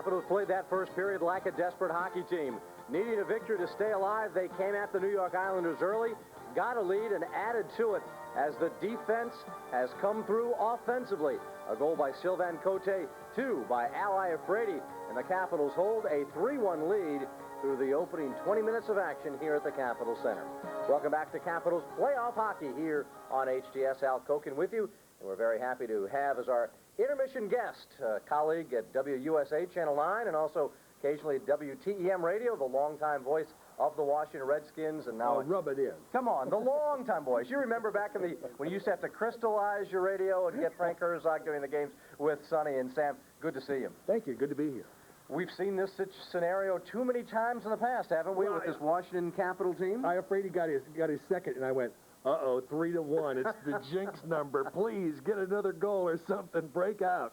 Capitals played that first period like a desperate hockey team. Needing a victory to stay alive, they came at the New York Islanders early, got a lead, and added to it as the defense has come through offensively. A goal by Sylvain Cote, 2 by Ally Afraidy, and the Capitals hold a 3-1 lead through the opening 20 minutes of action here at the Capitol Center. Welcome back to Capitals Playoff Hockey here on HDS. Al Koken with you, and we're very happy to have as our intermission guest, colleague at WUSA Channel 9 and also occasionally at WTEM Radio, the longtime voice of the Washington Redskins. And now, rub it in. Come on, the longtime voice. You remember back in when you used to have to crystallize your radio and get Frank Herzog doing the games with Sonny and Sam. Good to see you. Thank you. Good to be here. We've seen this scenario too many times in the past, haven't we, with this Washington Capital team? I afraid he got his second, and I went, uh-oh, 3-1. It's the jinx number. Please get another goal or something. Break out.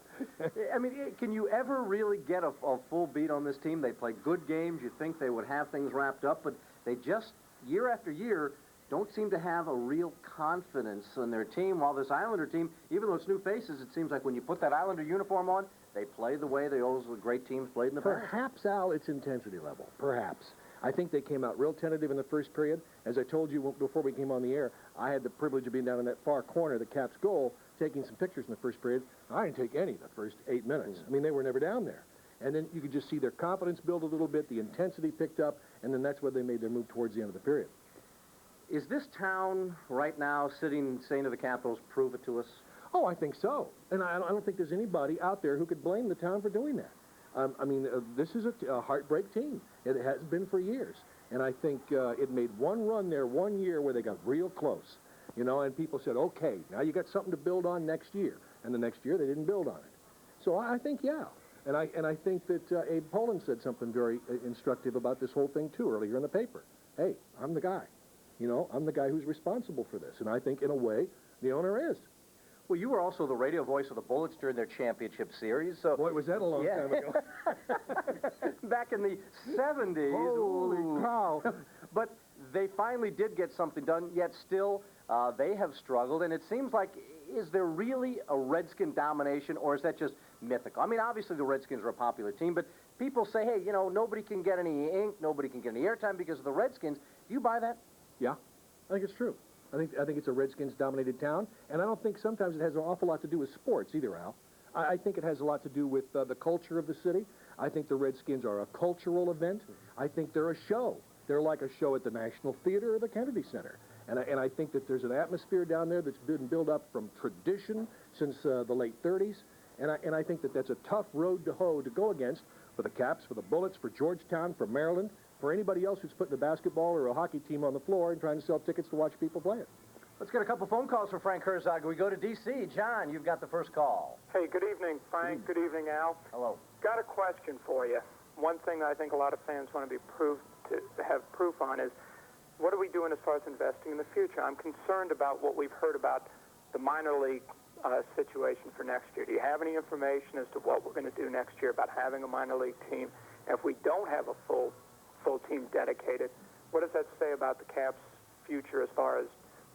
I mean, can you ever really get a full beat on this team? They play good games. You think they would have things wrapped up, but they just, year after year, don't seem to have a real confidence in their team. While this Islander team, even though it's new faces, it seems like when you put that Islander uniform on, they play the way those great teams played in the past. Perhaps, Al, it's intensity level. Perhaps. I think they came out real tentative in the first period. As I told you before we came on the air, I had the privilege of being down in that far corner of the Caps' goal, taking some pictures in the first period. I didn't take any the first 8 minutes. I mean, they were never down there. And then you could just see their confidence build a little bit, the intensity picked up, and then that's when they made their move towards the end of the period. Is this town right now saying to the Capitals, prove it to us? Oh, I think so. And I don't think there's anybody out there who could blame the town for doing that. I mean, this is a heartbreak team. It has been for years. And I think it made one run there one year where they got real close. You know, and people said, okay, now you got something to build on next year. And the next year they didn't build on it. So I think, yeah. And I think that Abe Poland said something very instructive about this whole thing, too, earlier in the paper. Hey, I'm the guy. You know, I'm the guy who's responsible for this. And I think, in a way, the owner is. Well, you were also the radio voice of the Bullets during their championship series. So boy, was that a long time ago. Back in the 70s. Holy cow. But they finally did get something done, yet still they have struggled. And it seems like, is there really a Redskin domination, or is that just mythical? I mean, obviously the Redskins are a popular team, but people say, hey, you know, nobody can get any ink, nobody can get any airtime because of the Redskins. Do you buy that? Yeah, I think it's true. I think it's a Redskins-dominated town, and I don't think sometimes it has an awful lot to do with sports either, Al. I think it has a lot to do with the culture of the city. I think the Redskins are a cultural event. I think they're a show. They're like a show at the National Theater or the Kennedy Center. And I think that there's an atmosphere down there that's been built up from tradition since the late 30s, and I think that that's a tough road to hoe to go against for the Caps, for the Bullets, for Georgetown, for Maryland, for anybody else who's putting a basketball or a hockey team on the floor and trying to sell tickets to watch people play it. Let's get a couple phone calls for Frank Herzog. We go to D.C. John, you've got the first call. Hey, good evening, Frank. Good evening, Al. Hello. Got a question for you. One thing I think a lot of fans want to have proof on is, what are we doing as far as investing in the future? I'm concerned about what we've heard about the minor league situation for next year. Do you have any information as to what we're going to do next year about having a minor league team? And if we don't have a full team dedicated, what does that say about the Caps' future as far as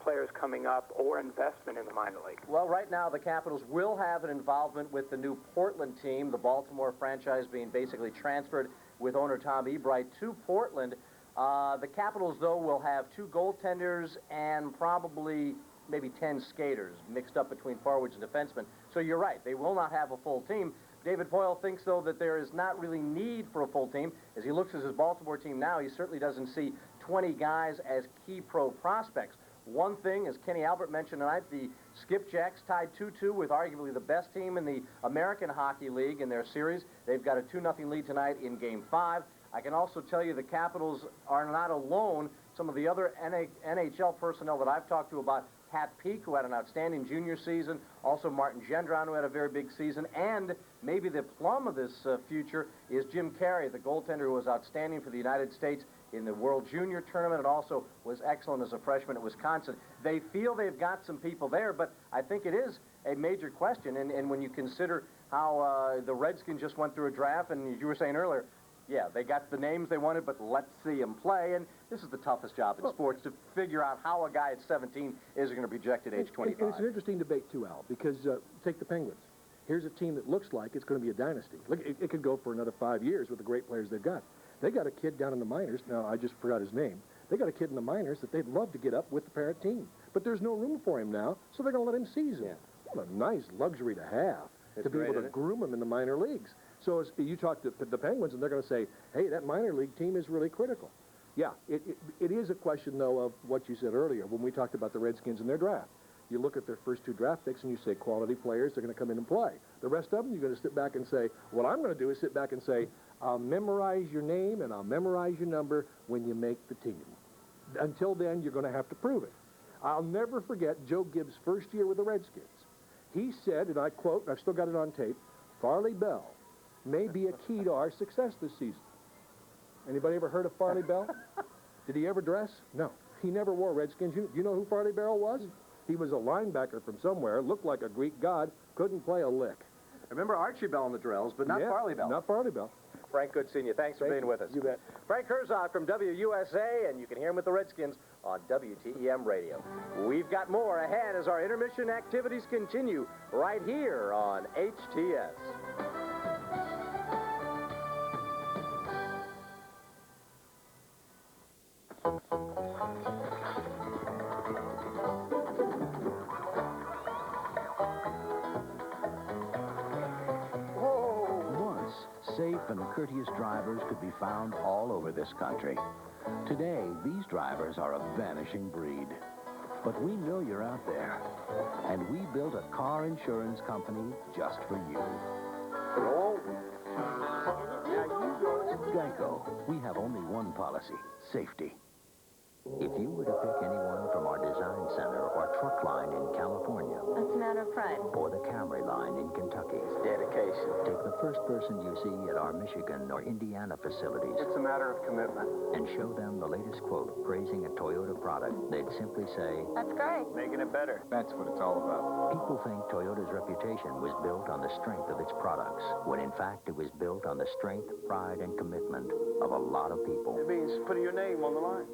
players coming up or investment in the minor league? Well, right now the Capitals will have an involvement with the new Portland team, the Baltimore franchise being basically transferred with owner Tom Ebright to Portland. The Capitals, though, will have 2 goaltenders and probably maybe 10 skaters mixed up between forwards and defensemen. So you're right, they will not have a full team. David Poyle thinks, though, that there is not really need for a full team. As he looks at his Baltimore team now, he certainly doesn't see 20 guys as key pro prospects. One thing, as Kenny Albert mentioned tonight, the Skipjacks tied 2-2 with arguably the best team in the American Hockey League in their series. They've got a 2-0 lead tonight in Game 5. I can also tell you the Capitals are not alone. Some of the other NHL personnel that I've talked to about Pat Peake, who had an outstanding junior season, also Martin Gendron, who had a very big season, and maybe the plum of this future is Jim Carey, the goaltender who was outstanding for the United States in the World Junior Tournament and also was excellent as a freshman at Wisconsin. They feel they've got some people there, but I think it is a major question, and when you consider how the Redskins just went through a draft, and as you were saying earlier, yeah, they got the names they wanted, but let's see them play. And this is the toughest job in sports, to figure out how a guy at 17 is going to be projected at age 25. It's an interesting debate, too, Al, because take the Penguins. here's a team that looks like it's going to be a dynasty. Look, it could go for another 5 years with the great players they've got. They got a kid down in the minors. Now, I just forgot his name. They got a kid in the minors that they'd love to get up with the parent team. But there's no room for him now, so they're going to let him season. Yeah. What a nice luxury to have, It's to be great, able to isn't it? groom him in the minor leagues. So as you talk to the Penguins, and they're going to say, hey, that minor league team is really critical. Yeah, it is a question, though, of what you said earlier when we talked about the Redskins and their draft. You look at their first 2 draft picks and you say quality players, they're going to come in and play. The rest of them, you're going to sit back and say, what I'm going to do is sit back and say, I'll memorize your name and I'll memorize your number when you make the team. Until then, you're going to have to prove it. I'll never forget Joe Gibbs' first year with the Redskins. He said, and I quote, and I've still got it on tape, Farley Bell may be a key to our success this season. Anybody ever heard of Farley Bell? Did he ever dress? No. He never wore Redskins. You know who Farley Bell was? He was a linebacker from somewhere, looked like a Greek god, couldn't play a lick. I remember Archie Bell in the drills, but not Yeah, Farley Bell. Not Farley Bell. Frank, good seeing you. Thanks for being with us. You bet. Frank Herzog from WUSA, and you can hear him with the Redskins on WTEM Radio. We've got more ahead as our intermission activities continue right here on HTS. Once, safe and courteous drivers could be found all over this country. Today, these drivers are a vanishing breed. But we know you're out there, and we built a car insurance company just for you. GEICO, we have only one policy, safety. If you were to pick anyone from our design center or truck line in California, It's a matter of pride. or the Camry line in Kentucky, Dedication. take the first person you see at our Michigan or Indiana facilities It's a matter of commitment. and show them the latest quote praising a Toyota product, they'd simply say, That's great. Making it better. That's what it's all about. people think Toyota's reputation was built on the strength of its products, when in fact it was built on the strength, pride, and commitment of a lot of people. It means putting your name on the line.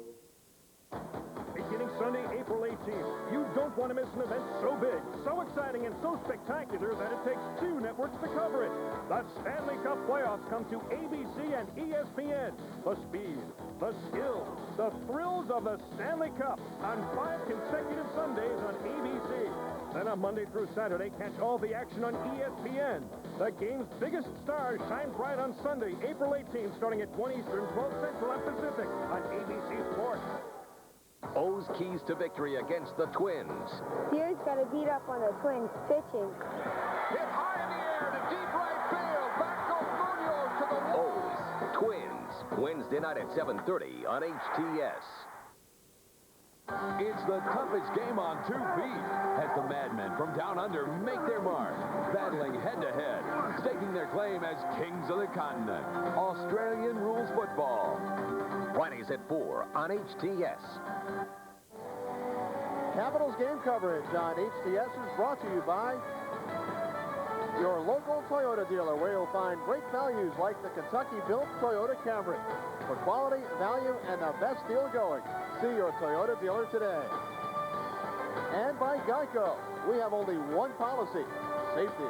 Beginning Sunday, April 18th, you don't want to miss an event so big, so exciting, and so spectacular that it takes 2 networks to cover it. The Stanley Cup playoffs come to ABC and ESPN. The speed, the skill, the thrills of the Stanley Cup on 5 consecutive Sundays on ABC. Then on Monday through Saturday, catch all the action on ESPN. The game's biggest stars shine bright on Sunday, April 18th, starting at 1 Eastern, 12 Central, and Pacific on ABC Sports. O's keys to victory against the Twins. Sears got to beat up on the Twins pitching. Hit high in the air to deep right field. Back goes Munoz to the O's Twins. Wednesday night at 7:30 on HTS. It's the toughest game on 2 feet as the Madmen from down under make their mark, battling head-to-head, staking their claim as kings of the continent. Australian rules football. Fridays at 4 on HTS. Capitals game coverage on HTS is brought to you by your local Toyota dealer, where you'll find great values like the Kentucky-built Toyota Camry. For quality, value, and the best deal going, see your Toyota dealer today. And by GEICO, we have only one policy, safety.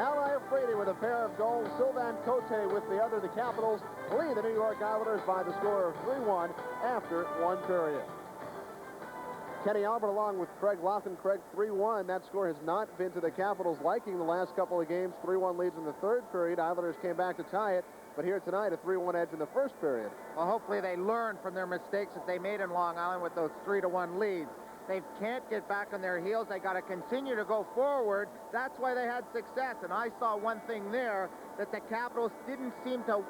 Ally Brady with a pair of goals, Sylvain Cote with the other. The Capitals lead the New York Islanders by the score of 3-1 after 1 period. Kenny Albert along with Craig Laughlin. Craig, 3-1. That score has not been to the Capitals' liking the last couple of games. 3-1 leads in the 3rd period. Islanders came back to tie it, but here tonight, a 3-1 edge in the 1st period. Well, hopefully they learn from their mistakes that they made in Long Island with those 3-1 leads. They can't get back on their heels. They got to continue to go forward. That's why they had success. And I saw one thing there, that the Capitals didn't seem to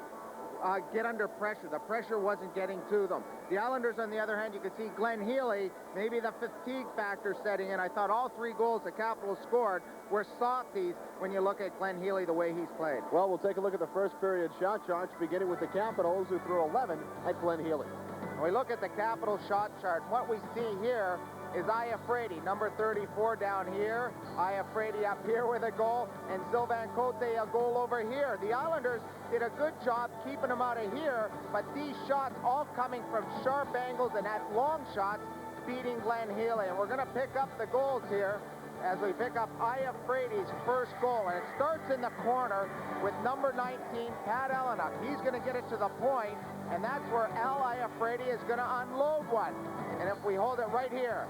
get under pressure. The pressure wasn't getting to them. The Islanders, on the other hand, you could see Glenn Healy, maybe the fatigue factor setting in. I thought all 3 goals the Capitals scored were softies when you look at Glenn Healy, the way he's played. Well, we'll take a look at the 1st period shot charts, beginning with the Capitals, who threw 11 at Glenn Healy. When we look at the Capitals shot chart, what we see here is Iafredi, number 34 down here. Iafredi up here with a goal, and Sylvain Cote a goal over here. The Islanders did a good job keeping them out of here, but these shots all coming from sharp angles and at long shots beating Glenn Healy. And we're going to pick up the goals here as we pick up Iafredi's first goal. And it starts in the corner with number 19, Pat Ellenuk. He's going to get it to the point, and that's where Al Iafredi is going to unload one. And if we hold it right here,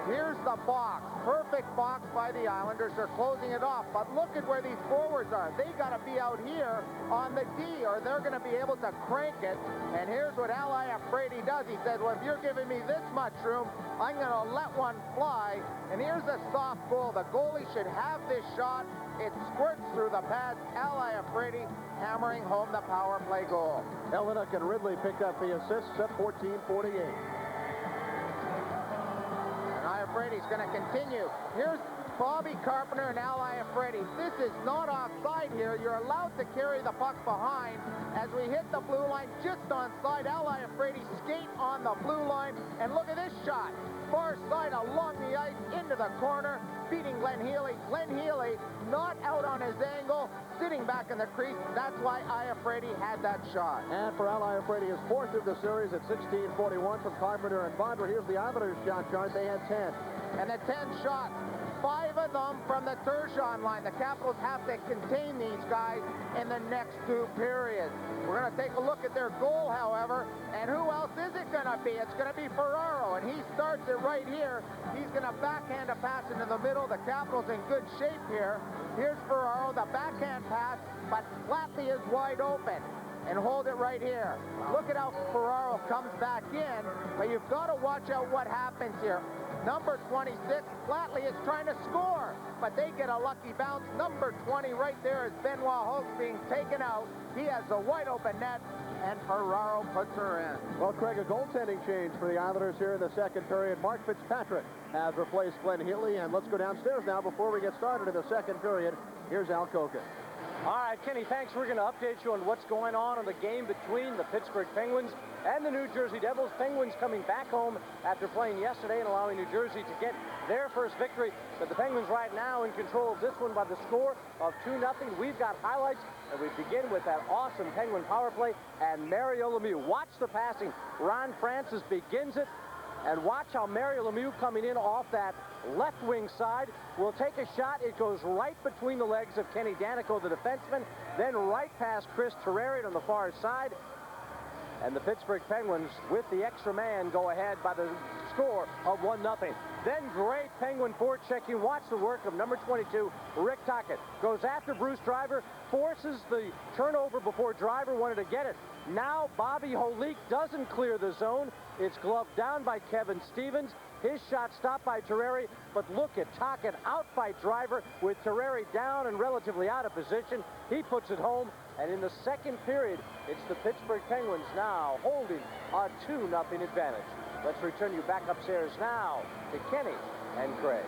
here's the box. Perfect box by the Islanders. They're closing it off. But look at where these forwards are. They got to be out here on the D, or they're going to be able to crank it. And here's what Al Iafredi does. He says, well, if you're giving me this much room, I'm going to let one fly. And here's a soft goal. The goalie should have this shot. It squirts through the pads. Al Iafredi hammering home the power play goal. Ellenuk and Ridley picked up the assists at 14:48. Iafredi's going to continue. Here's Bobby Carpenter and Al Iafredi. This is not offside here. You're allowed to carry the puck behind. As we hit the blue line, just onside, Al Iafredi skate on the blue line. And look at this shot. Far side along the ice, into the corner, beating Glenn Healy. Glenn Healy not out on his angle, sitting back in the crease. That's why Iafredi had that shot. And for Al Iafredi, his fourth of the series at 16:41 from Carpenter and Bondra. Here's the Islanders shot chart. They had 10. And the 10 shots, 5 of them from the Turgeon line. The Capitals have to contain these guys in the next 2 periods. We're going to take a look at their goal, however, and who else is it going to be? It's going to be Ferraro, and he starts it right here. He's going to backhand a pass into the middle. The Capitals in good shape here. Here's Ferraro, the backhand pass, but Flatley is wide open. And hold it right here. Look at how Ferraro comes back in, but you've got to watch out what happens here. Number 26, Flatley is trying to score, but they get a lucky bounce. Number 20 right there is Benoit Hogue being taken out. He has a wide open net, and Ferraro puts her in. Well, Craig, a goaltending change for the Islanders here in the second period. Mark Fitzpatrick has replaced Glenn Healy, and let's go downstairs now before we get started in the second period. Here's Al Koken. All right, Kenny, thanks. We're going to update you on what's going on in the game between the Pittsburgh Penguins and the New Jersey Devils. Penguins coming back home after playing yesterday and allowing New Jersey to get their first victory. But the Penguins right now in control of this one by the score of 2-0. We've got highlights, and we begin with that awesome Penguin power play and Mario Lemieux. Watch the passing. Ron Francis begins it. And watch how Mario Lemieux coming in off that left wing side will take a shot. It goes right between the legs of Kenny Danico, the defenseman, then right past Chris Terrarian on the far side. And the Pittsburgh Penguins, with the extra man, go ahead by the score of 1-0. Then great Penguin forechecking. Watch the work of number 22, Rick Tocchet. Goes after Bruce Driver, forces the turnover before Driver wanted to get it. Now Bobby Holik doesn't clear the zone. It's gloved down by Kevin Stevens. His shot stopped by Terrari, but look at Tocchet outfight Driver with Terrari down and relatively out of position. He puts it home, and in the second period, it's the Pittsburgh Penguins now holding a 2-0 advantage. Let's return you back upstairs now to Kenny and Craig.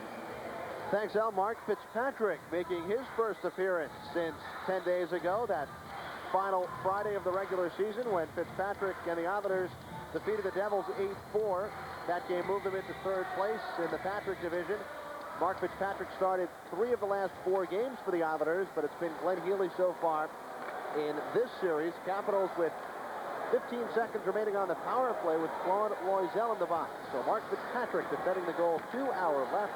Thanks, Al. Mark Fitzpatrick making his first appearance since 10 days ago, that final Friday of the regular season when Fitzpatrick and the Islanders defeated the Devils 8-4. That game moved them into third place in the Patrick division. Mark Fitzpatrick started 3 of the last 4 games for the Islanders, but it's been Glenn Healy so far in this series. Capitals with 15 seconds remaining on the power play with Claude Loisel in the box. So Mark Fitzpatrick defending the goal to our left.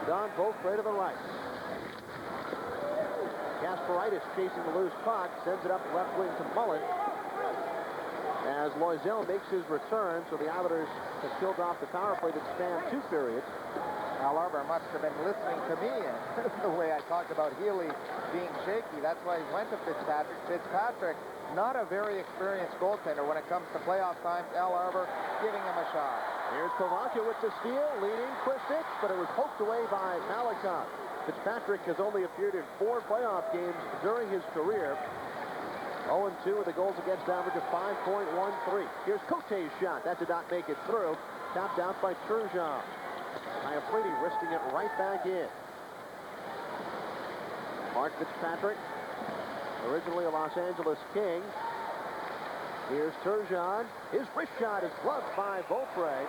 Don Beaupre to the right. Kasparaitis chasing the loose puck, sends it up left wing to Mullen. As Loisel makes his return, so the Islanders have killed off the power play that spanned 2 periods. Al Arbor must have been listening to me and the way I talked about Healy being shaky. That's why he went to Fitzpatrick. Fitzpatrick, not a very experienced goaltender when it comes to playoff times. Al Arbor giving him a shot. Here's Kovaca with the steal, leading Kristich, but it was poked away by Malakoff. Fitzpatrick has only appeared in 4 playoff games during his career. 0-2 with the goals against average of 5.13. Here's Cote's shot. That did not make it through. Tapped out by Turgeon. Iafredi wristing it right back in. Mark Fitzpatrick, originally a Los Angeles King. Here's Turgeon. His wrist shot is gloved by Beaupre,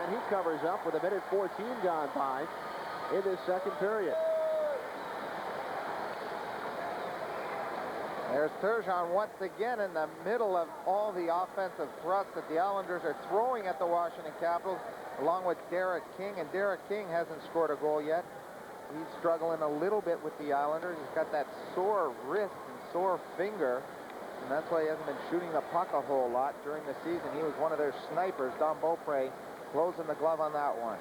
and he covers up with 1:14 gone by in this second period. There's Turgeon once again in the middle of all the offensive thrust that the Islanders are throwing at the Washington Capitals, along with Derek King, and Derek King hasn't scored a goal yet. He's struggling a little bit with the Islanders. He's got that sore wrist and sore finger, and that's why he hasn't been shooting the puck a whole lot during the season. He was one of their snipers. Don Beaupre closing the glove on that one.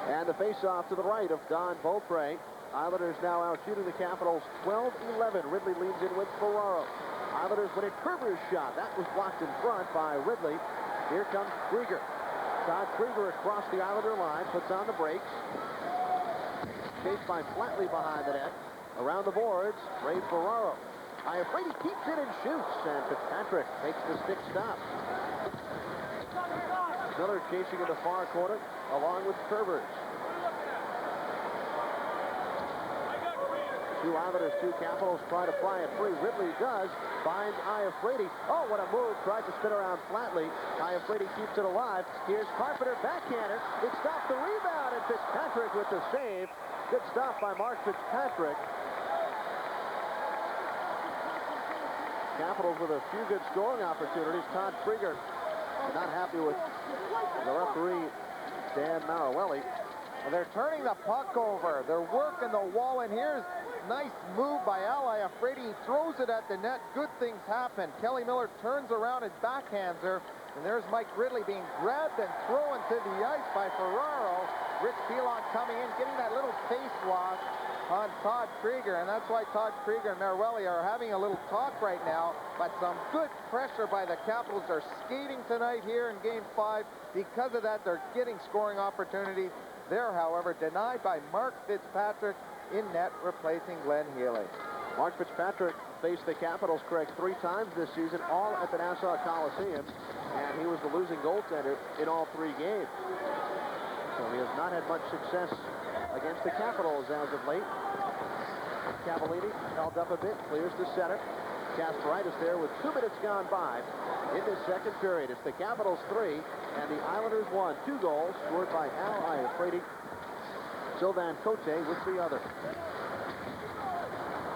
And the face-off to the right of Don Beaupre. Islanders now out shooting the Capitals 12-11. Ridley leads in with Ferraro. Islanders with a Krieger's shot. That was blocked in front by Ridley. Here comes Krieger. Todd Krieger across the Islander line, puts on the brakes. Chased by Flatley behind the net. Around the boards, Ray Ferraro. Iafrate keeps it and shoots, and Fitzpatrick takes the stick stop. Miller chasing in the far corner, along with Curvers. Two Islanders, two Capitals try to pry it free. Ridley does, finds Iafrate. Oh, what a move, tried to spin around Flatley. Iafrate keeps it alive. Here's Carpenter, backhander. It stopped the rebound, and Fitzpatrick with the save. Good stop by Mark Fitzpatrick. Capitals with a few good scoring opportunities. Todd Krieger not happy with the referee, Dan Marawelli. Well, they're turning the puck over. They're working the wall, and here's nice move by Al Iafrate. He throws it at the net. Good things happen. Kelly Miller turns around and backhands her, and there's Mike Ridley being grabbed and thrown to the ice by Ferraro. Rich Pilon coming in, getting that little face wash on Todd Krieger, and that's why Todd Krieger and Marawelli are having a little talk right now, but some good pressure by the Capitals. They're skating tonight here in Game 5. Because of that, they're getting scoring opportunities. They're, however, denied by Mark Fitzpatrick in net, replacing Glenn Healy. Mark Fitzpatrick faced the Capitals, Craig, 3 times this season, all at the Nassau Coliseum, and he was the losing goaltender in all 3 games. So he has not had much success against the Capitals as of late. Cavallini held up a bit, clears the center. Kasparaitis there with 2 minutes gone by in this second period. It's the Capitals 3 and the Islanders 1. 2 goals scored by Al Iafrate. Sylvain Cote with the other.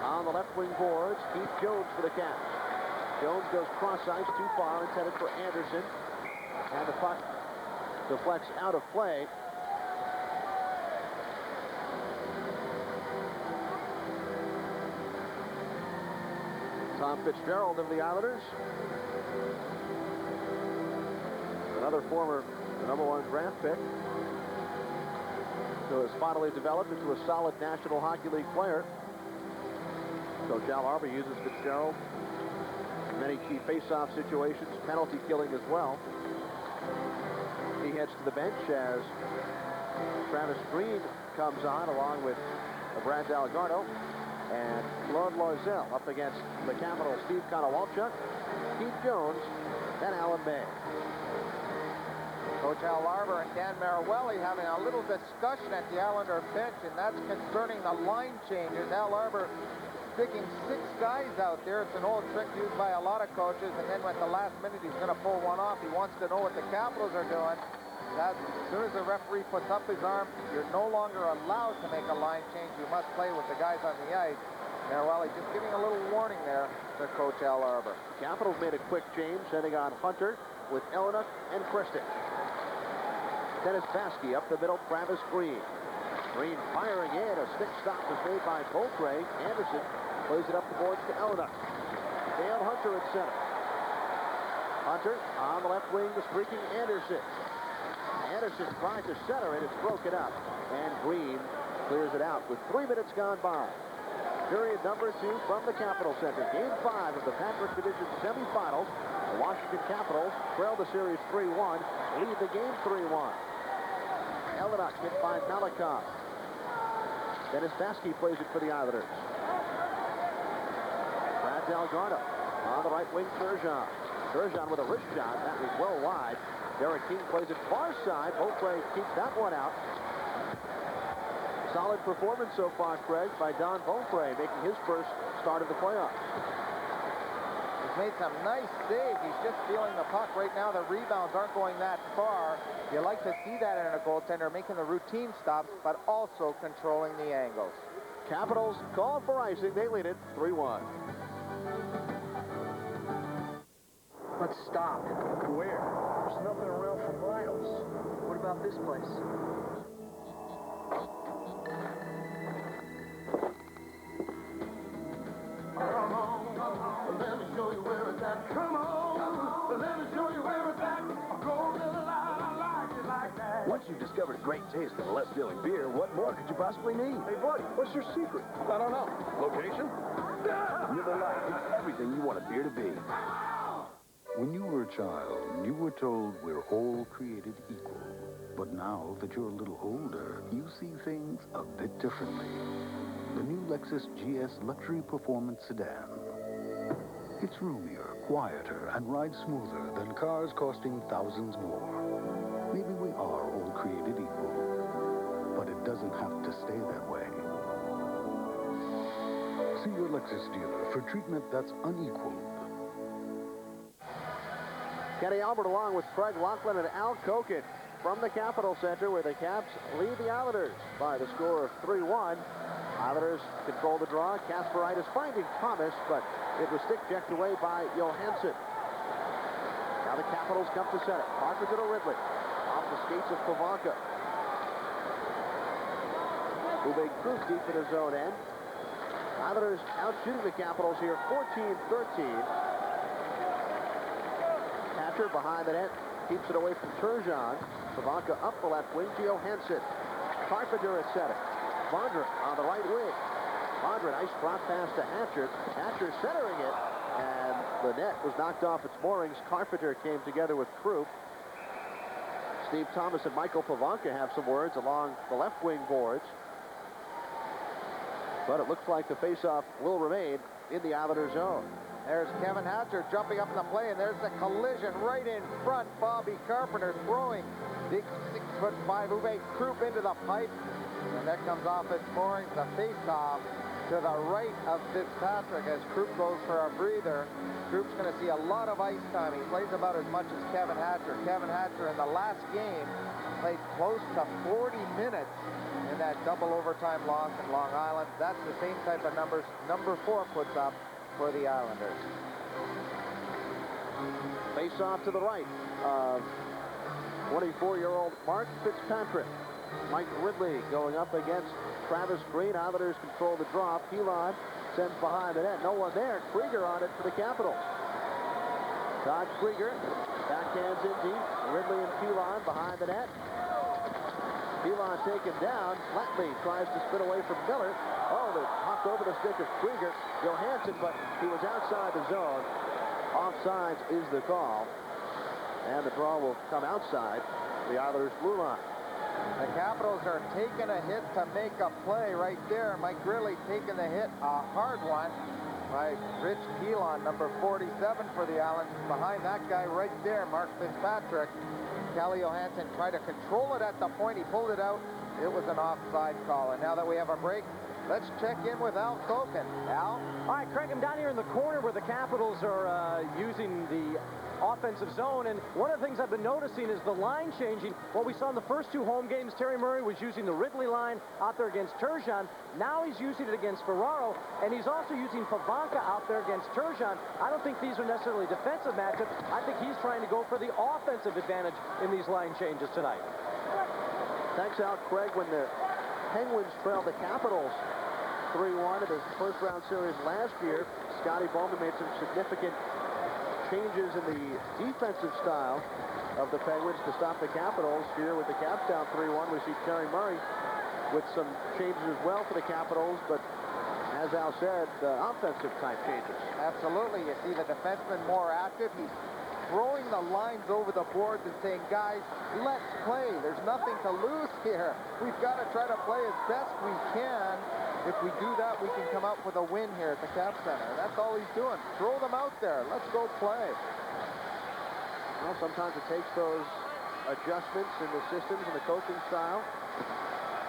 On the left wing boards, Keith Jones for the Caps. Jones goes cross ice too far, intended for Anderson. And the puck deflects out of play. Tom Fitzgerald of the Islanders. Another former #1 draft pick. So has finally developed into a solid National Hockey League player. Coach Al Arbour uses Fitzgerald in many key face-off situations, penalty killing as well. He heads to the bench as Travis Green comes on along with Brad Dalgarno and Claude Loisel up against the Capitals, Steve Konowalchuk, Keith Jones, and Alan May. Coach Al Arbour and Dan Marawelli having a little discussion at the Islander bench, and that's concerning the line changes. Al Arbour sticking 6 guys out there. It's an old trick used by a lot of coaches, and then at the last minute he's going to pull one off. He wants to know what the Capitals are doing. As soon as the referee puts up his arm, you're no longer allowed to make a line change. You must play with the guys on the ice. Marawelli just giving a little warning there to Coach Al Arbour. Capitals made a quick change, sending on Hunter with Elena and Christian. Dennis Baskey up the middle, Travis Green. Green firing in. A stick stop was made by Beaupre. Anderson plays it up the boards to Elena. Dale Hunter at center. Hunter on the left wing, the streaking Anderson. Anderson tries to center it. It's broken up. And Green clears it out with 3 minutes gone by. Period number 2 from the Capitol Center. Game 5 of the Patrick Division semifinals. The Washington Capitals trail the series 3-1, lead the game 3-1. Elena hit by Malachi. Dennis Baskey plays it for the Islanders. Brad Dalgarno on the right wing, Turgeon. Turgeon with a wrist shot. That was well wide. Derek King plays it far side. Beaupre keeps that one out. Solid performance so far, Craig, by Don Beaupre, making his first start of the playoffs. He's made some nice saves. He's just feeling the puck right now. The rebounds aren't going that far. You like to see that in a goaltender, making the routine stops, but also controlling the angles. Capitals call for icing. They lead it 3-1. Let's stop. Where? There's nothing around for miles. What about this place? Come on, let me show you where it's at. A gold little line, I like it like that. Once you've discovered great taste in less filling beer, what more could you possibly need? Hey, buddy, what's your secret? I don't know. Location? Miller Lite. It's everything you want a beer to be. When you were a child, you were told we're all created equal. But now that you're a little older, you see things a bit differently. The new Lexus GS Luxury Performance Sedan. It's roomier, quieter, and rides smoother than cars costing thousands more. Maybe we are all created equal, but it doesn't have to stay that way. See your Lexus dealer for treatment that's unequaled. Kenny Albert along with Craig Laughlin and Al Koken from the Capitol Center, where the Caps lead the Islanders by the score of 3-1. Islanders control the draw. Kasperitis finding Thomas, but it was stick-checked away by Johansson. Now the Capitals come to center. Parker to Ridley. Off the skates of Pavanka. Moving through deep in his own end. Islanders out shooting the Capitals here 14-13. Hatcher behind the net. Keeps it away from Turgeon. Pavanka up the left wing to Johansson. Carpenter at center. Vondra on the right wing. Vondra, nice drop pass to Hatcher. Hatcher centering it, and the net was knocked off its moorings. Carpenter came together with Krupp. Steve Thomas and Michael Pavanka have some words along the left wing boards. But it looks like the faceoff will remain in the Islander zone. There's Kevin Hatcher jumping up in the play, and there's the collision right in front. Bobby Carpenter throwing big 6'5" Uwe Krupp into the pipe. And that comes off its moorings. The face-off to the right of Fitzpatrick as Krupp goes for a breather. Krupp's going to see a lot of ice time. He plays about as much as Kevin Hatcher. Kevin Hatcher in the last game played close to 40 minutes in that double overtime loss in Long Island. That's the same type of numbers number 4 puts up for the Islanders. Face off to the right of 24-year-old Mark Fitzpatrick. Mike Ridley going up against Travis Green. Islanders control the draw. Pilon sends behind the net. No one there. Krieger on it for the Capitals. Todd Krieger backhands in deep. Ridley and Pilon behind the net. Pilon taken down. Flatley tries to spin away from Miller. Oh, the puck over the stick of Krieger. Johansson, but he was outside the zone. Offsides is the call. And the draw will come outside the Islanders' blue line. The Capitals are taking a hit to make a play right there. Mike Ridley taking the hit, a hard one by Rich Pilon, number 47 for the Islanders. Behind that guy right there, Mark Fitzpatrick. Calle Johansson tried to control it at the point. He pulled it out. It was an offside call. And now that we have a break, let's check in with Al Koken. Al? All right, Craig, I'm down here in the corner where the Capitals are using the offensive zone, and one of the things I've been noticing is the line changing. What we saw in the first 2 home games, Terry Murray was using the Ridley line out there against Turgeon. Now he's using it against Ferraro, and he's also using Pavanka out there against Turgeon. I don't think these are necessarily defensive matchups. I think he's trying to go for the offensive advantage in these line changes tonight. Thanks out, Craig. When the Penguins trailed the Capitals 3-1 in the first-round series last year, Scotty Bowman made some significant changes in the defensive style of the Penguins to stop the Capitals. Here with the Caps down 3-1, we see Terry Murray with some changes as well for the Capitals, but as Al said, offensive type changes. Absolutely. You see the defenseman more active. He's throwing the lines over the boards and saying, guys, let's play. There's nothing to lose here. We've got to try to play as best we can. If we do that, we can come out with a win here at the Cap Center. That's all he's doing. Throw them out there. Let's go play. Well, sometimes it takes those adjustments in the systems and the coaching style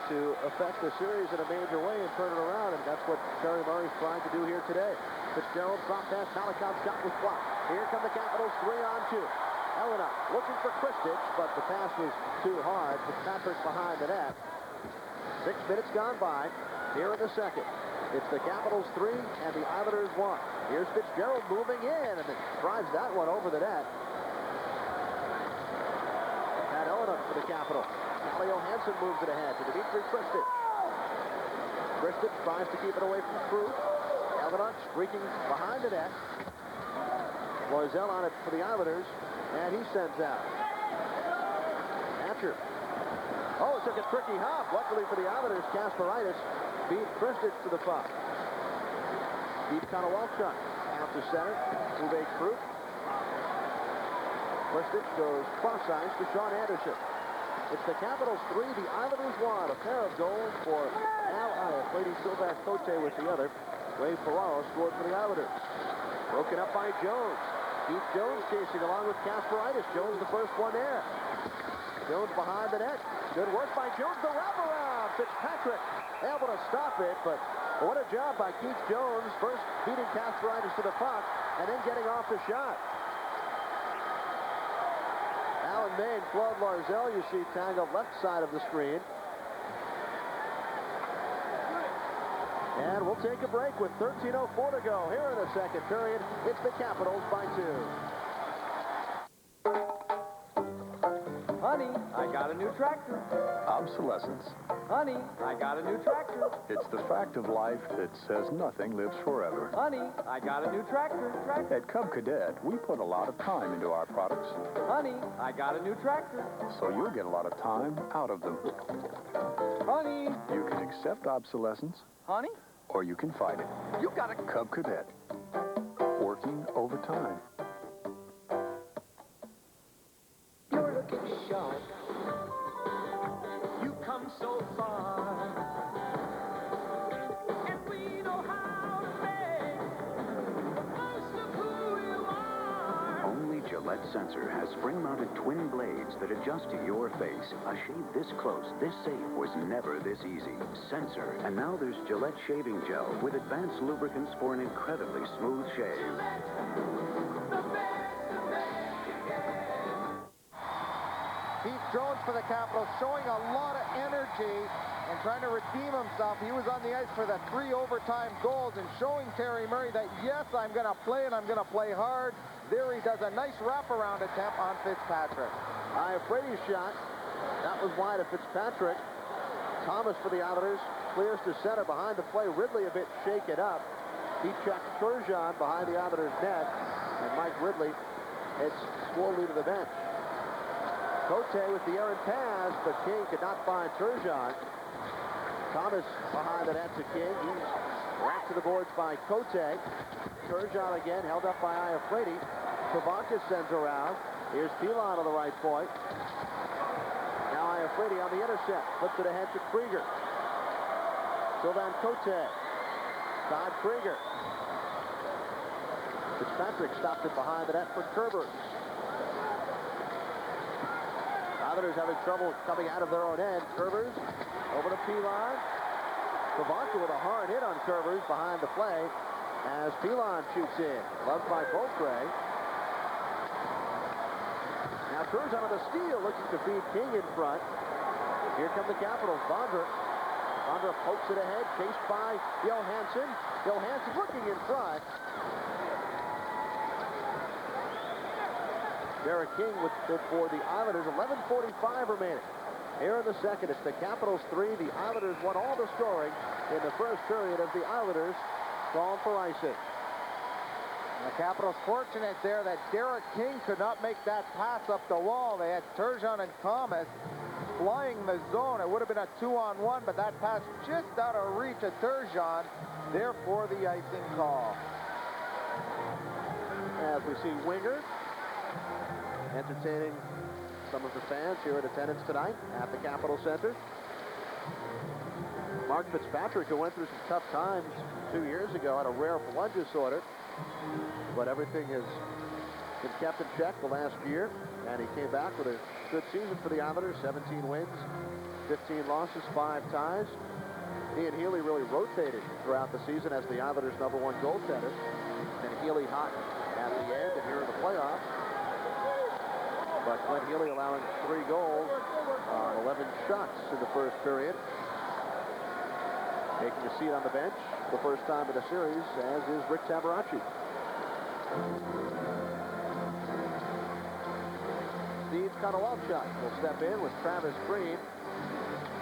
to affect the series in a major way and turn it around, and that's what Terry Murray's trying to do here today. Fitzgerald drop pass. Malakov's shot was blocked. Here come the Capitals 3-on-2. Helena looking for Kristich, but the pass was too hard. Fitzpatrick behind the net. 6 minutes gone by. Here in the second, it's the Capitals 3 and the Islanders 1. Here's Fitzgerald moving in and then drives that one over the net. Pat Helena for the Capitals. Calle Johansson moves it ahead to Dmitry Kristich. Kristich tries to keep it away from Krupp. Helena streaking behind the net. Loisel on it for the Islanders, and he sends out. Hatcher. Oh, it took a tricky hop. Luckily for the Islanders, Kasparaitis beat Kristich to the puck. Deep Konowalchuk out to center. Uwe Krupp. Kristich goes cross ice to Sean Anderson. It's the Capitals 3, the Islanders 1. A pair of goals for Al Iaf. Lady Sylvain Cote with the other. Ray Ferraro scored for the Islanders. Broken up by Jones. Keith Jones chasing along with Kasparaitis. Jones the first one there. Jones behind the net. Good work by Jones. The wraparound. Fitzpatrick able to stop it, but what a job by Keith Jones. First beating Kasparaitis to the puck and then getting off the shot. Alan May and Claude Larzelle, you see, tangled left side of the screen. And we'll take a break with 13:04 to go. Here in the second period, it's the Capitals by 2. Honey, I got a new tractor. Obsolescence. Honey, I got a new tractor. It's the fact of life that says nothing lives forever. Honey, I got a new tractor. At Cub Cadet, we put a lot of time into our products, Honey, I got a new tractor. so you'll get a lot of time out of them. Honey, You can accept obsolescence, honey, or you can fight it. you got a... Cub Cadet. Working overtime. You're looking sharp. You come so far. And we know how to make the most of who you are. Only Gillette Sensor has spring-mounted twin blades that adjust to your face. A shave this close, this safe was never this easy. Sensor. And now there's Gillette Shaving Gel with advanced lubricants for an incredibly smooth shave. Keith Jones for the Capitals showing a lot of energy and trying to redeem himself. He was on the ice for the 3 overtime goals and showing Terry Murray that, yes, I'm going to play and I'm going to play hard. There he does a nice wraparound attempt on Fitzpatrick. Iafredi's shot. That was wide of Fitzpatrick. Thomas for the Islanders clears to center behind the play. Ridley a bit shaken up. He checked Turgeon behind the Islanders' net. And Mike Ridley heads slowly to the bench. Cote with the errant pass, but King could not find Turgeon. Thomas behind the net to King. He's wrapped to the boards by Cote. Turgeon again held up by Iafredi. Kavankis sends around. Here's Pilon on the right point. Now Iafredi on the intercept. Flips it ahead to Krieger. Sylvain Cote. Todd Krieger. Fitzpatrick stopped it behind the net for Kerber. Islanders having trouble coming out of their own end. Kerbers over to Pilon. Kavanka with a hard hit on Kerbers behind the play as Pilon shoots in. Loved by Beauclair. Now Turgeon on the steal, looking to feed King in front. Here come the Capitals. Bondra pokes it ahead, chased by Johansson. Johansson looking in front. Derek King with for the Islanders. 11:45 remaining. Here in the second, it's the Capitals 3. The Islanders won all the scoring in the first period as the Islanders called for icing. The Capitals fortunate there that Derek King could not make that pass up the wall. They had Turgeon and Thomas flying the zone. It would have been a 2-on-1, but that pass just out of reach of Turgeon. Therefore, the icing call. As we see Winger entertaining some of the fans here in attendance tonight at the Capitol Center. Mark Fitzpatrick, who went through some tough times 2 years ago, had a rare blood disorder, but everything has been kept in check the last year, and he came back with a good season for the Islanders. 17 wins, 15 losses, 5 ties. Ian Healy really rotated throughout the season as the Islanders' #1 goaltender, and Healy hot at the end and here in the playoffs. But Glenn Healy allowing 3 goals on 11 shots in the first period. Taking a seat on the bench the first time in the series, as is Rick Tabaracci. Steve Konowalchuk will step in with Travis Green.